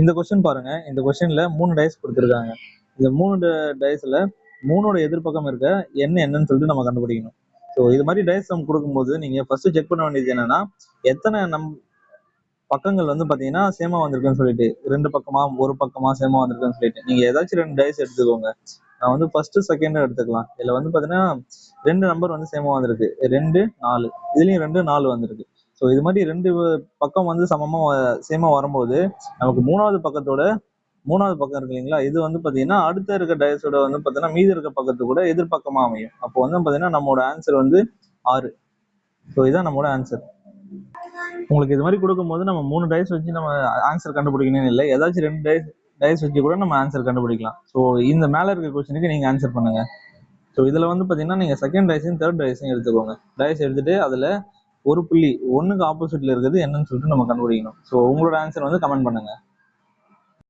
இந்த கொஸ்டின் பாருங்க. இந்த கொஸ்டின்ல 3 டைஸ் கொடுத்துருக்காங்க. இந்த 3 டைஸ்ல 3ஓட எதிர்பக்கம் இருக்க என்னன்னு சொல்லிட்டு நம்ம கண்டுபிடிக்கணும். ஸோ இது மாதிரி டைஸ் நம்ம கொடுக்கும்போது நீங்க ஃபர்ஸ்ட் செக் பண்ண வேண்டியது என்னன்னா, எத்தனை பக்கங்கள் வந்து பாத்தீங்கன்னா சேமா வந்திருக்குன்னு சொல்லிட்டு, 2 பக்கமா 1 பக்கமா சேமா வந்திருக்குன்னு சொல்லிட்டு நீங்க ஏதாச்சும் 2 டைஸ் எடுத்துக்கோங்க. நான் வந்து ஃபர்ஸ்ட் செகண்ட் எடுத்துக்கலாம். இதுல வந்து பாத்தீங்கன்னா 2 நம்பர் வந்து சேமா வந்திருக்கு. 2 4, இதுலயும் 2 4 வந்திருக்கு. ஸோ இது மாதிரி 2 பக்கம் வந்து சமமா சேமா வரும்போது நமக்கு மூணாவது பக்கம் இருக்கு இல்லைங்களா, இது வந்து பாத்தீங்கன்னா அடுத்த இருக்க டயஸோட வந்து பாத்தீங்கன்னா மீதி இருக்க பக்கத்து கூட எதிர்பக்கமா அமையும். அப்போ வந்து பாத்தீங்கன்னா நம்மளோட ஆன்சர் வந்து 6. ஸோ இதான் நம்மளோட ஆன்சர். உங்களுக்கு இது மாதிரி கொடுக்கும்போது நம்ம 3 டைஸ் வச்சு நம்ம ஆன்சர் கண்டுபிடிக்கணும்னு இல்லை, ஏதாச்சும் 2 டைஸ் வச்சு கூட நம்ம ஆன்சர் கண்டுபிடிக்கலாம். ஸோ இந்த மேல இருக்க கொஸ்டினுக்கு நீங்க ஆன்சர் பண்ணுங்க. ஸோ இதுல வந்து பாத்தீங்கன்னா நீங்க செகண்ட் டைஸையும் தேர்ட் டைஸையும் எடுத்துக்கோங்க. டைஸ் எடுத்துட்டு அதுல ஒரு புள்ளி 1க்கு ஆப்போசிட்ல இருக்கிறது என்னன்னு சொல்லிட்டு நம்ம கண்டுபிடிக்கணும். ஸோ உங்களோட ஆன்சர் வந்து கமெண்ட் பண்ணுங்க.